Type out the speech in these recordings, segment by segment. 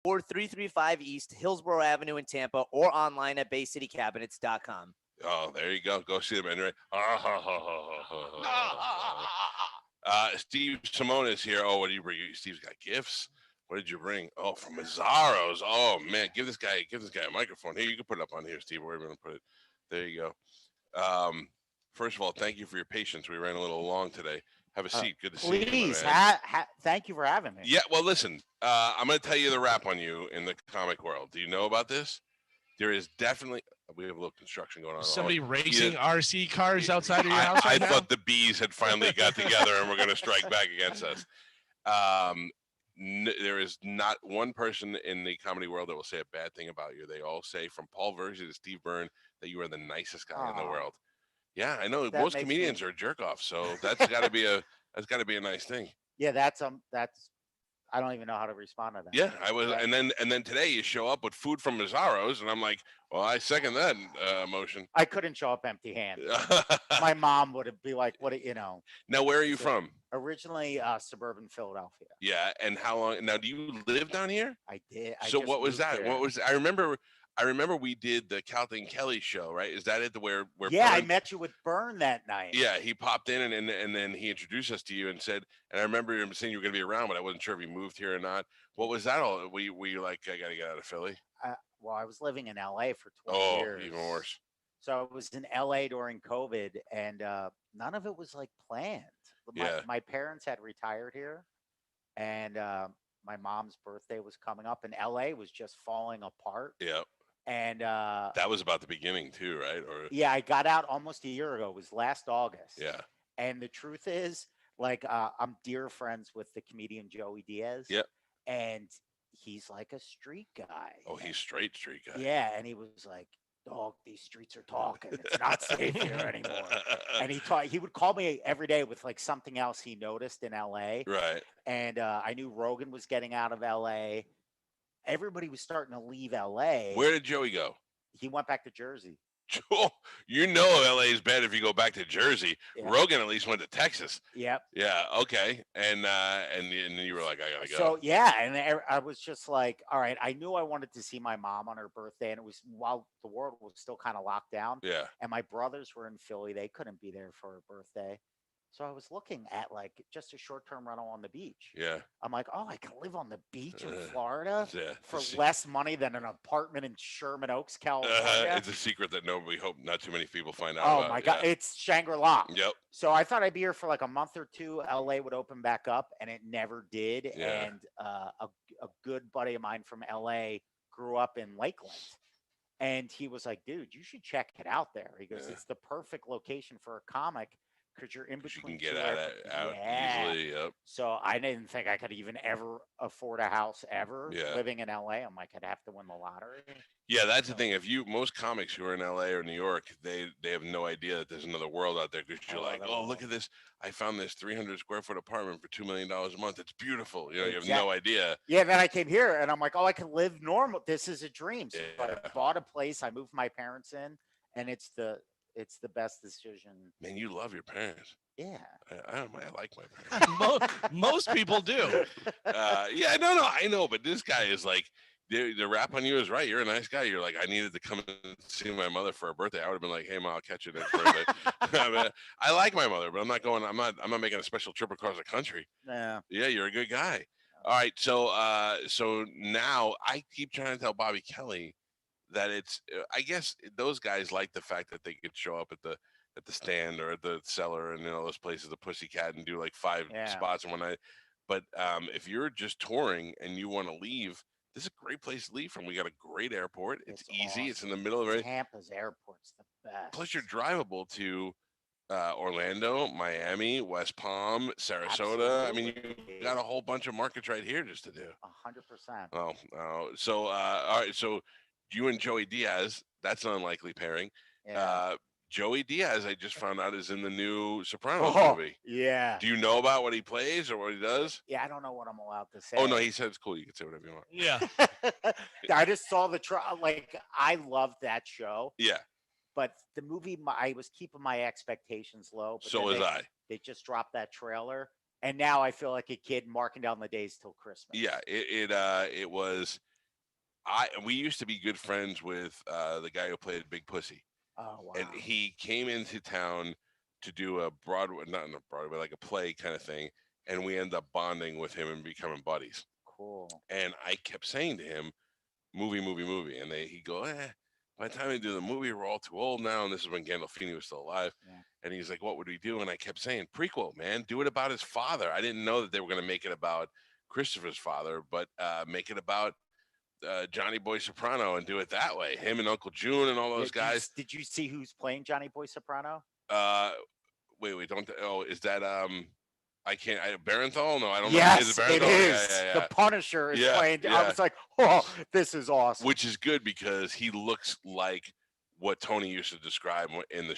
or 335 East Hillsborough Avenue in Tampa, or online at BayCityCabinets.com. Oh, there you go. Go see them anyway. Steve Simeone is here. Oh, what did you bring? Steve's got gifts. What did you bring? Oh, from Mazzaro's. Oh man, give this guy a microphone. Here, you can put it up on here, Steve. Where are we gonna put it? There you go. First of all, thank you for your patience. We ran a little long today. Have a seat. Good to see you. Please, thank you for having me. Yeah, well, listen, I'm going to tell you the rap on you in the comic world. Do you know about this? There is definitely – we have a little construction going on. Somebody racing RC cars outside of your house right now? I thought the bees had finally got together and were going to strike back against us. There is not one person in the comedy world that will say a bad thing about you. They all say, from Paul Verzi to Steve Byrne, that you are the nicest guy in the world. Yeah, I know most comedians are jerk offs, so that's got to be a nice thing. Yeah, that's I don't even know how to respond to that. Yeah, I was, and then today you show up with food from Mazzaro's, and I'm like, well, I second that motion. I couldn't show up empty-handed. My mom would be like, "What, you know?" Now, where are you from? Originally, suburban Philadelphia. Yeah, and how long? Now, do you live down here? I did. So what was that? What was? I remember we did the Calta and Kelly show, right? Is that it? Where yeah, Byrne, I met you with Byrne that night. Yeah, he popped in and then he introduced us to you and said, and I remember him saying you were going to be around, but I wasn't sure if he moved here or not. What was that all? Were you like, I got to get out of Philly? Well, I was living in LA for 20 years. Oh, even worse. So I was in LA during COVID, and none of it was like planned. My parents had retired here, and my mom's birthday was coming up, and LA was just falling apart. Yeah. And that was about the beginning too, right? Or yeah, I got out almost a year ago. It was last August. Yeah. And the truth is, like, I'm dear friends with the comedian Joey Diaz. Yep. And he's like a street guy. Oh, he's straight street guy. Yeah, and he was like, "Dog, these streets are talking. It's not safe here anymore." And he would call me every day with like something else he noticed in LA. Right. And I knew Rogan was getting out of LA. Everybody was starting to leave LA. Where did Joey go? He went back to Jersey. Oh, you know LA is bad if you go back to Jersey. Yeah. Rogan at least went to Texas. Yep. Yeah. Okay. And you were like, I gotta go. So yeah, and I was just like, all right. I knew I wanted to see my mom on her birthday, and it was while the world was still kind of locked down. Yeah. And my brothers were in Philly; they couldn't be there for her birthday. So I was looking at like just a short-term rental on the beach. Yeah. I'm like, oh, I can live on the beach in Florida for Yeah. less money than an apartment in Sherman Oaks, California. It's a secret that we hope not too many people find out Oh about. my God, it's Shangri-La. Yep. So I thought I'd be here for like a month or two. LA would open back up, and it never did. Yeah. And a good buddy of mine from LA grew up in Lakeland. And he was like, dude, you should check it out there. He goes, it's the perfect location for a comic. Because you're in between. You can get out easily. Yep. So I didn't think I could even ever afford a house ever. Yeah. Living in LA, I'm like, I'd have to win the lottery. Yeah, that's the thing. Most comics who are in LA or New York, they have no idea that there's another world out there. Because you're like, oh, look at this! I found this 300 square foot apartment for $2 million a month. It's beautiful. You know, you have no idea. Yeah. Then I came here, and I'm like, oh, I can live normal. This is a dream. So I bought a place. I moved my parents in, and it's the best decision. Man, you love your parents. Yeah. I like my parents. Most people do. Yeah, no, I know, but this guy is like, the rap on you is right. You're a nice guy. You're like, I needed to come and see my mother for her birthday. I would have been like, hey, Ma, I'll catch you next birthday. I like my mother, but I'm not making a special trip across the country. Yeah. Yeah, you're a good guy. All right, so now I keep trying to tell Bobby Kelly that it's, I guess those guys like the fact that they could show up at the stand or at the cellar and those places, the Pussycat, and do like 5 spots in one night. But if you're just touring and you want to leave, this is a great place to leave from. We got a great airport. It's easy. Awesome. It's in the middle of it. Tampa's airport's the best. Plus, you're drivable to Orlando, Miami, West Palm, Sarasota. Absolutely. I mean, you got a whole bunch of markets right here just to do. 100%. Oh. So, all right. So, you and Joey Diaz, that's an unlikely pairing. Yeah. Joey Diaz, I just found out, is in the new Sopranos movie. Yeah. Do you know about what he plays or what he does? Yeah, I don't know what I'm allowed to say. Oh, no, he said it's cool. You can say whatever you want. Yeah. I just saw the like, I loved that show. Yeah. But the movie, I was keeping my expectations low. But so was I. They just dropped that trailer. And now I feel like a kid marking down the days till Christmas. Yeah, it was we used to be good friends with the guy who played Big Pussy. Oh wow. And he came into town to do a Broadway, not a Broadway, like a play kind of thing. And we ended up bonding with him and becoming buddies. Cool. And I kept saying to him, movie. And he'd go, by the time they do the movie, we're all too old now. And this is when Gandolfini was still alive. Yeah. And he's like, what would we do? And I kept saying, prequel, man, do it about his father. I didn't know that they were going to make it about Christopher's father, but make it about Johnny Boy Soprano and do it that way. Him and Uncle June and all those guys. Did you see who's playing Johnny Boy Soprano? Wait, don't. Oh, is that I can't. Barenthal? No, I don't know. Yes, it is. Yeah. The Punisher is playing. Yeah. I was like, oh, this is awesome. Which is good because he looks like what Tony used to describe in the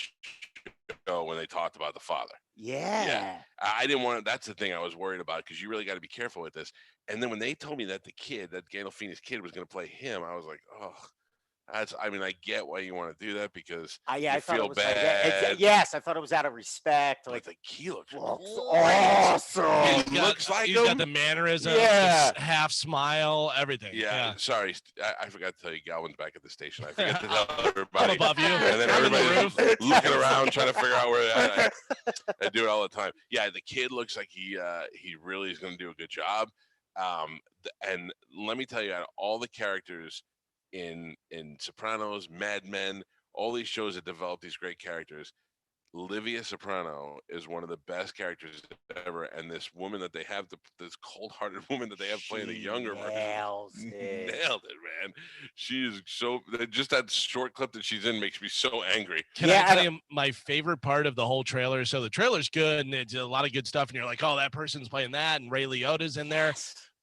show when they talked about the father. Yeah. I didn't want to. That's the thing I was worried about because you really got to be careful with this. And then when they told me that that Gandolfini's kid was going to play him, I was like, oh. I get why you want to do that because I thought feel it was bad. Like, yes, I thought it was out of respect. Like the key looks awesome. He looks like he's got the mannerism, half smile, everything. Yeah. Sorry, I forgot to tell you, Galvin's back at the station. I forgot to tell everybody. I'm above you. And then everybody's looking around trying to figure out where they're at. I do it all the time. Yeah, the kid looks like he really is going to do a good job. And let me tell you, out of all the characters in Sopranos, Mad Men, all these shows that develop these great characters, Livia Soprano is one of the best characters ever. And this woman that they have, this cold-hearted woman that they have playing the younger version, nailed it, man. She is so. Just that short clip that she's in makes me so angry. Can I tell you my favorite part of the whole trailer? So the trailer's good and it's a lot of good stuff, and you're like, oh, that person's playing that, and Ray Liotta's in there.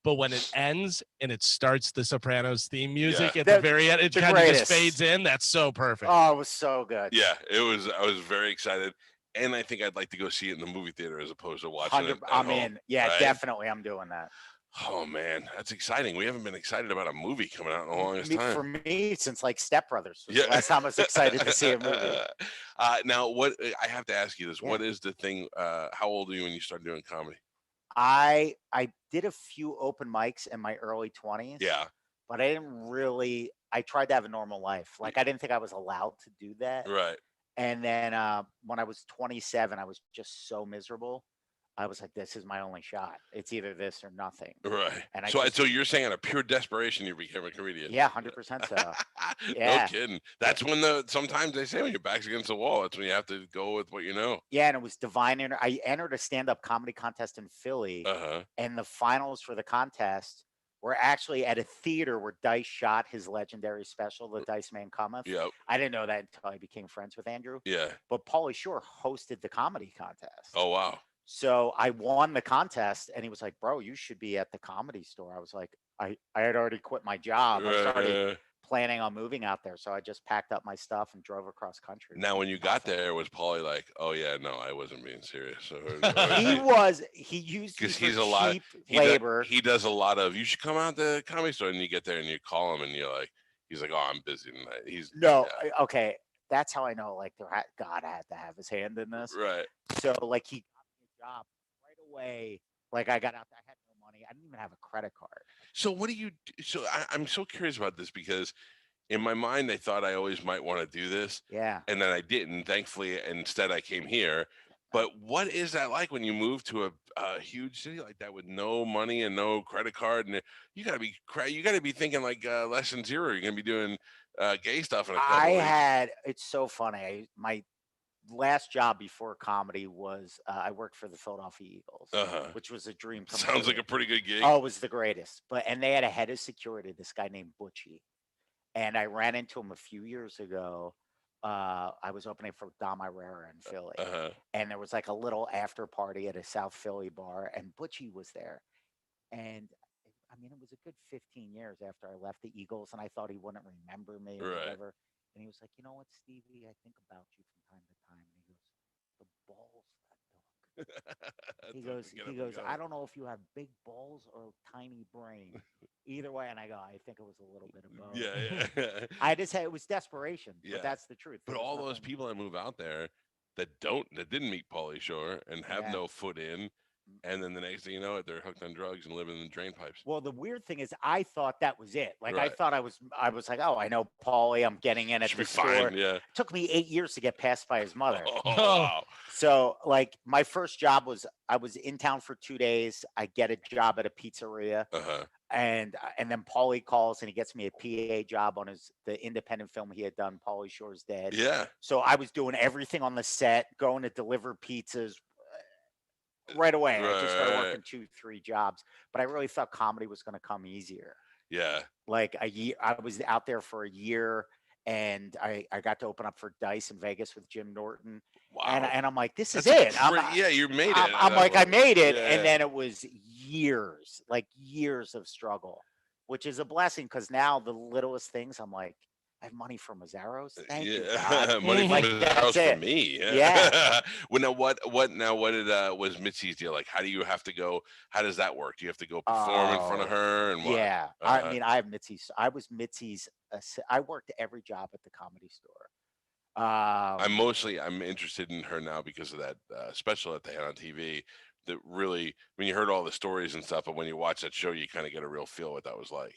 But when it ends and it starts the Sopranos theme music at the very end, it kind of just fades in. That's so perfect. Oh, it was so good. Yeah, it was. I was very excited, and I think I'd like to go see it in the movie theater as opposed to watching it at home. In. Yeah, right? Definitely. I'm doing that. Oh man, that's exciting. We haven't been excited about a movie coming out in the longest time. For me, since like Step Brothers was the last time I was excited to see a movie. Now, what I have to ask you this: what is the thing? How old are you when you started doing comedy? I did a few open mics in my early 20s. Yeah. But I tried to have a normal life. Like I didn't think I was allowed to do that. Right. And then when I was 27, I was just so miserable. I was like, this is my only shot. It's either this or nothing. Right. And so you're saying out of pure desperation you became a comedian? Yeah, 100% so. No kidding. That's when sometimes they say when your back's against the wall, that's when you have to go with what you know. Yeah, and it was divine. I entered a stand-up comedy contest in Philly, and the finals for the contest were actually at a theater where Dice shot his legendary special, The Dice Man Cometh. Yep. I didn't know that until I became friends with Andrew. Yeah. But Pauly Shore hosted the comedy contest. Oh, wow. So I won the contest, and he was like, bro, you should be at the Comedy Store. I was like, I had already quit my job. I was already planning on moving out there. So I just packed up my stuff and drove across country. Now, when you got there, was Pauly like, oh, yeah, no, I wasn't being serious? He used me he's for a lot cheap labor. He does a lot of, you should come out to the Comedy Store, and you get there and you call him and you're like, he's like, oh, I'm busy tonight. Okay. That's how I know, like, God had to have his hand in this. Right. So, like, he got me a job right away. Like, I got out there, I had no money. I didn't even have a credit card. So what do you do? So I'm so curious about this because in my mind, I thought I always might want to do this. Yeah. And then I didn't. Thankfully, instead I came here. But what is that like when you move to a huge city like that with no money and no credit card? And you gotta be thinking like less than zero. You're gonna be doing gay stuff in a couple weeks. It's so funny. My last job before comedy was I worked for the Philadelphia Eagles, which was a dream. Sounds like a pretty good gig. Oh, it was the greatest. And they had a head of security, this guy named Butchie. And I ran into him a few years ago. I was opening for Dom Irera in Philly. And there was like a little after party at a South Philly bar, and Butchie was there. And I mean, it was a good 15 years after I left the Eagles, and I thought he wouldn't remember me or whatever. And he was like, you know what, Stevie, I think about you from time to time. And he goes, the balls that dog. he goes, I don't know if you have big balls or tiny brain. Either way, and I go, I think it was a little bit of both. Yeah. I just say it was desperation, but that's the truth. But all those people that move out there that didn't meet Pauly Shore and have no foot in, and then the next thing you know it, they're hooked on drugs and living in the drain pipes. Well, the weird thing is, I thought that was it. Like, I Right. thought I was like, oh, I know Pauly. I'm getting in at Should the be store. fine. Yeah. It took me 8 years to get passed by his mother. Oh, wow. So, like, my first job was I was in town for 2 days. I get a job at a pizzeria, Uh-huh. and then Pauly calls and he gets me a PA job on the independent film he had done, Pauly Shore's Dead. Yeah. So I was doing everything on the set, going to deliver pizzas right away. I just started working 2, 3 jobs, but I really thought comedy was going to come easier. Yeah. Like a year, I was out there for a year, and I got to open up for Dice in Vegas with Jim Norton. Wow. And I'm like, this is That's it. yeah, you made it. I'm like, I made it. Yeah, And then it was years, like years of struggle, which is a blessing because now the littlest things, I'm like, I have money for Mazzaro's. Thank you, God. Money Like, from his that's house for it. me. Yeah. Well, now what did was Mitzi's deal like? How do you have to go? How does that work? Do you have to go perform in front of her and what? Yeah. I mean, I have Mitzi's. I was Mitzi's. I worked every job at the Comedy Store. I'm interested in her now because of that special that they had on TV. That really, when you heard all the stories and stuff, but when you watch that show, you kind of get a real feel what that was like.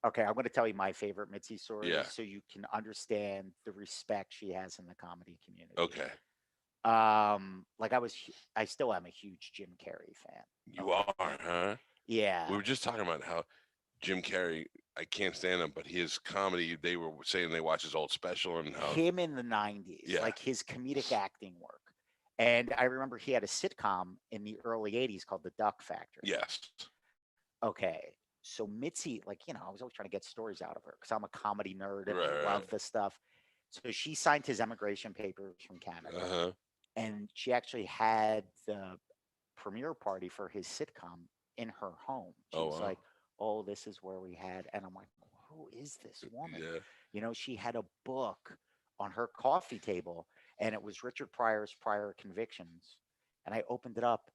Okay, I'm going to tell you my favorite Mitzi story, Yeah. so you can understand the respect she has in the comedy community. Okay. Like I still am a huge Jim Carrey fan. You are, huh? Yeah. We were just talking about how Jim Carrey, I can't stand him, but his comedy, they were saying they watch his old special and how Him in the 90s, Yeah. like his comedic acting work. And I remember he had a sitcom in the early 80s called The Duck Factory. Yes. Okay. So Mitzi, like, I was always trying to get stories out of her because I'm a comedy nerd and Right, I love this stuff. So she signed his emigration papers from Canada. Uh-huh. And she actually had the premiere party for his sitcom in her home. She was wow. like, oh, this is where we had. And I'm like, who is this woman? Yeah. She had a book on her coffee table, and it was Richard Pryor's Prior Convictions. And I opened it up,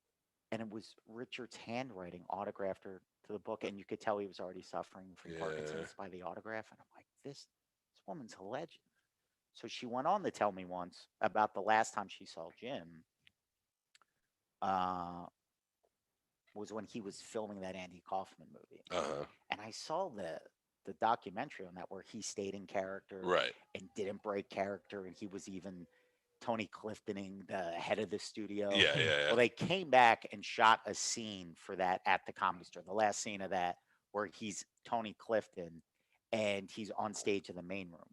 and it was Richard's handwriting autographed her to the book. And you could tell he was already suffering from Parkinson's by the autograph. And I'm like, this woman's a legend. So she went on to tell me once about the last time she saw Jim was when he was filming that Andy Kaufman movie. Uh-huh. And I saw the documentary on that where he stayed in character Right. and didn't break character. And he was even Tony Cliftoning, the head of the studio. Yeah. Well, they came back and shot a scene for that at the Comedy Store. The last scene of that where he's Tony Clifton and he's on stage in the main room.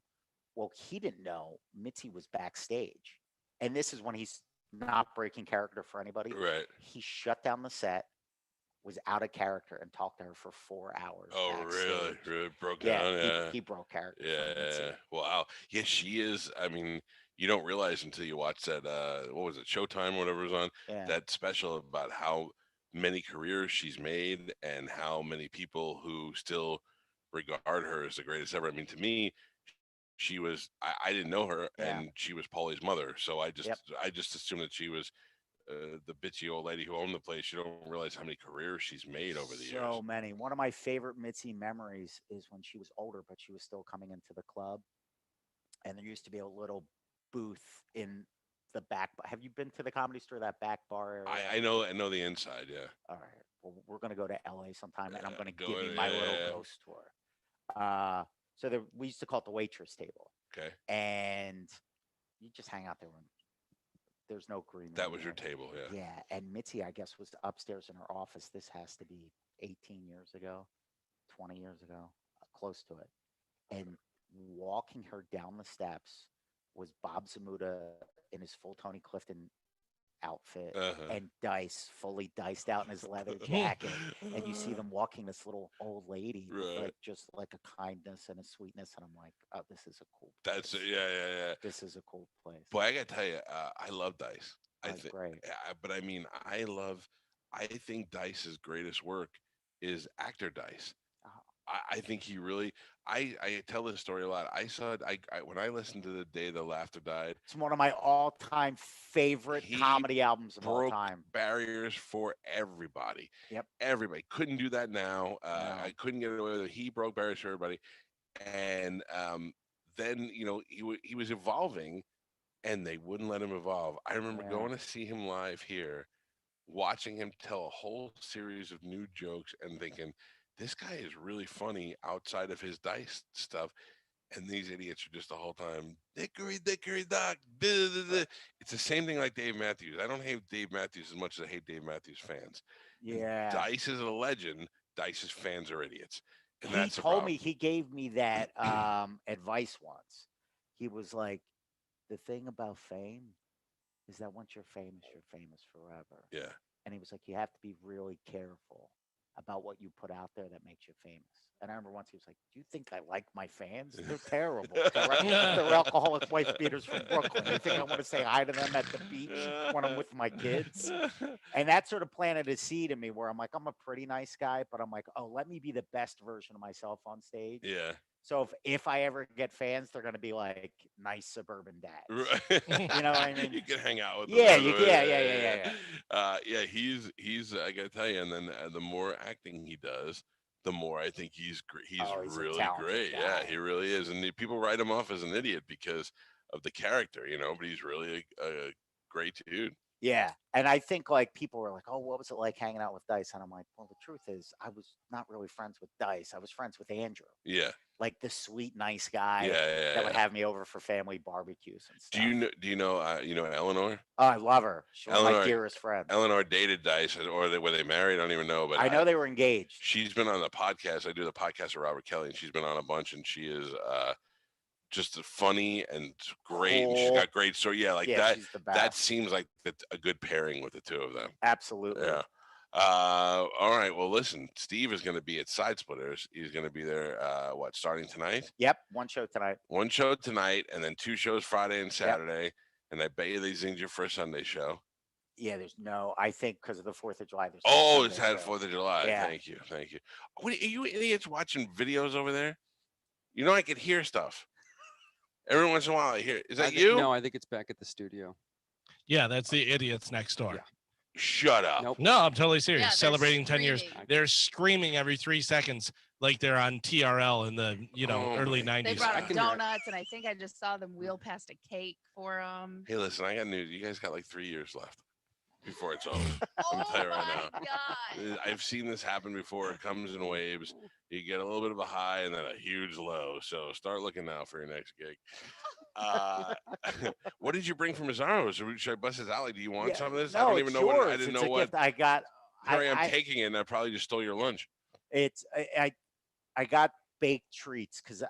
Well, he didn't know Mitzi was backstage. And this is when he's not breaking character for anybody. Right. He shut down the set, was out of character, and talked to her for 4 hours. Oh, backstage. really? Broke down? Yeah. He broke character. Yeah. Wow. Yeah, she is. I mean, you don't realize until you watch that, what was it, Showtime, whatever was on, that special about how many careers she's made and how many people who still regard her as the greatest ever. I mean, to me, she was, I didn't know her, and she was Pauly's mother. So I just assumed that she was the bitchy old lady who owned the place. You don't realize how many careers she's made over the years. So many. One of my favorite Mitzi memories is when she was older, but she was still coming into the club. And there used to be a little booth in the back. Have you been to the Comedy Store, that back bar area? I know the inside, yeah. All right. Well, we're going to go to LA sometime, and I'm going to give go you in, my yeah, little yeah. ghost tour. So we used to call it the waitress table. Okay. And you just hang out there when there's no green. That was your table, yeah. Yeah. And Mitzi, I guess, was upstairs in her office. This has to be 18 years ago, 20 years ago, close to it. And walking her down the steps was Bob Zamuda in his full Tony Clifton outfit and Dice fully diced out in his leather jacket. And you see them walking this little old lady with like just like a kindness and a sweetness. And I'm like, oh, this is a cool place. That's it. Yeah. This is a cool place. Boy, I gotta tell you, I love Dice. That's great. But I mean, I think Dice's greatest work is actor Dice. I think he really. I tell this story a lot. I saw it. When I listened to The Day the Laughter Died. It's one of my all-time favorite comedy albums of all time. Barriers for everybody. Yep. Everybody couldn't do that now. No. I couldn't get away with it. He broke barriers for everybody, and then he was evolving, and they wouldn't let him evolve. I remember going to see him live here watching him tell a whole series of new jokes and thinking, this guy is really funny outside of his dice stuff. And these idiots are just the whole time, dickory, dickory, dock. Duh, duh, duh. It's the same thing like Dave Matthews. I don't hate Dave Matthews as much as I hate Dave Matthews fans. Yeah. Dice is a legend. Dice's fans are idiots. And He that's the told problem. me, he gave me that advice once. He was like, the thing about fame is that once you're famous forever. Yeah. And he was like, you have to be really careful about what you put out there that makes you famous. And I remember once he was like, do you think I like my fans? They're terrible. They're alcoholic wife beaters from Brooklyn. You think I want to say hi to them at the beach when I'm with my kids? And that sort of planted a seed in me where I'm like, I'm a pretty nice guy, but I'm like, oh, let me be the best version of myself on stage. Yeah. So if I ever get fans, they're going to be like nice suburban dads. You know what I mean? You can hang out with Yeah, them. yeah. He's I gotta tell you, and then the more acting he does, the more I think he's really great. Guy. Yeah, he really is, and people write him off as an idiot because of the character, but he's really a great dude. Yeah. And I think like people were like, oh, what was it like hanging out with Dice? And I'm like, well, the truth is I was not really friends with Dice. I was friends with Andrew. Yeah. Like the sweet, nice guy that would have me over for family barbecues and stuff. Do you know Eleanor? Oh, I love her. She's one of my dearest friends. Eleanor dated Dice, or were they married? I don't even know. But I know they were engaged. She's been on the podcast. I do the podcast with Robert Kelly, and she's been on a bunch, and she is just funny and great. And she's got great story. Yeah, that. That seems like a good pairing with the two of them. Absolutely. Yeah. All right. Well, listen, Steve is going to be at Side Splitters. He's going to be there. Starting tonight? Yep. One show tonight, and then 2 shows Friday and Saturday. Yep. And I bet you they zinged you for a Sunday show. Yeah, I think because of the 4th of July. It's had 4th of July. Yeah. Thank you. What, are you idiots watching videos over there? I could hear stuff. Every once in a while I hear. Is that you? No, I think it's back at the studio. Yeah, that's the idiots next door. Yeah. Shut up. Nope. No, I'm totally serious. Yeah, celebrating 10 years. They're screaming every 3 seconds like they're on TRL in the early 90s. They brought donuts, and I think I just saw them wheel past a cake for them. Hey, listen, I got news. You guys got like 3 years left before it's over. I'm gonna tell you right now. God. I've seen this happen before. It comes in waves. You get a little bit of a high and then a huge low. So start looking now for your next gig. What did you bring from Mazzaro? Should I bust his alley? Do you want some of this? No, I don't even know what. I didn't know what. Gift I got. Here I am taking it, and I probably just stole your lunch. I got baked treats because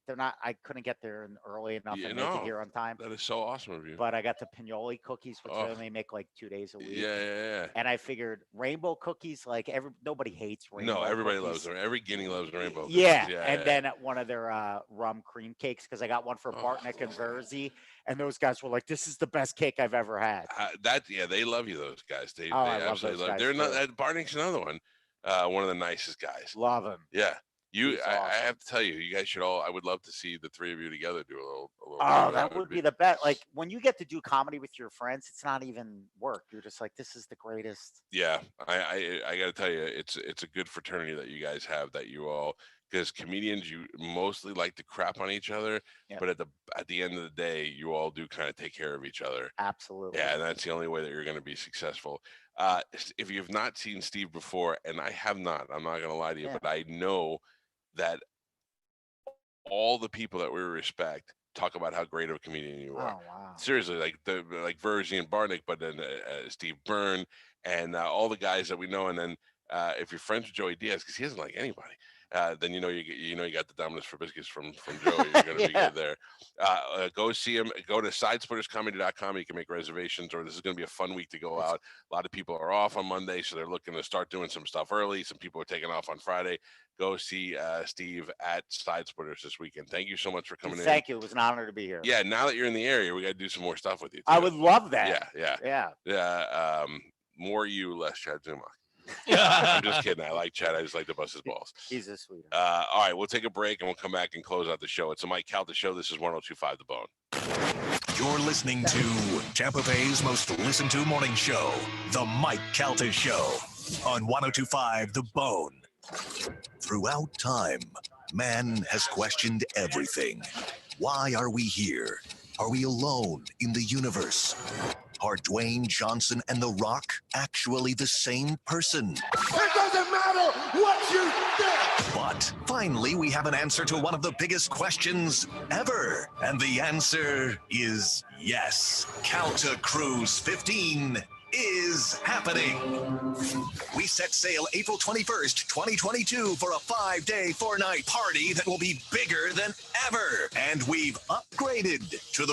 they're not. I couldn't get there early enough and make it here on time. That is so awesome of you. But I got the pinoli cookies, which I only make like 2 days a week. Yeah. And I figured rainbow cookies, like nobody hates rainbow. No, everybody cookies. loves them. Every guinea loves rainbow cookies. Yeah. And then one of their rum cream cakes because I got one for Bartnick and Verzi, and those guys were like, "This is the best cake I've ever had." They love you. Those guys. They love absolutely those love. They're not. Bartnick's another one. One of the nicest guys. Love him. Yeah. Awesome. I have to tell you, you guys should all. I would love to see the 3 of you together do a little. Oh, that would be the best. Like when you get to do comedy with your friends, it's not even work. You're just like, this is the greatest. Yeah, I got to tell you, it's a good fraternity that you guys have. That you all, because comedians, you mostly like to crap on each other, but at the end of the day, you all do kind of take care of each other. Absolutely. Yeah, and that's the only way that you're going to be successful. If you've not seen Steve before, and I have not, I'm not going to lie to you, but I know that all the people that we respect talk about how great of a comedian you are. Oh, wow. Seriously, like Verzi and Bartnick, but then Steve Byrne and all the guys that we know. And then if you're friends with Joey Diaz, because he doesn't like anybody, then you got the Domino's for biscuits from Joey. You're gonna be good there. Go see him. Go to sidesplitterscomedy.com. You can make reservations, or this is gonna be a fun week to go out. A lot of people are off on Monday, so they're looking to start doing some stuff early. Some people are taking off on Friday. Go see Steve at Side Splitters this weekend. Thank you so much for coming in. Thank you. It was an honor to be here. Yeah, now that you're in the area, we got to do some more stuff with you too. I would love that. Yeah. More you, less Chad Zumach. I'm just kidding. I like Chad. I just like to bust his balls. He's a sweetheart. All right, we'll take a break and we'll come back and close out the show. It's the Mike Calta Show. This is 102.5 The Bone. You're listening to Tampa Bay's most listened to morning show, The Mike Calta Show, on 102.5 The Bone. Throughout time, man has questioned everything. Why are we here? Are we alone in the universe? Are Dwayne Johnson and The Rock actually the same person? It doesn't matter what you think! But finally, we have an answer to one of the biggest questions ever. And the answer is yes. Calta Cruise 15 is happening. We set sail April 21st, 2022 for a 5-day, 4-night party that will be bigger than ever. And we've upgraded to the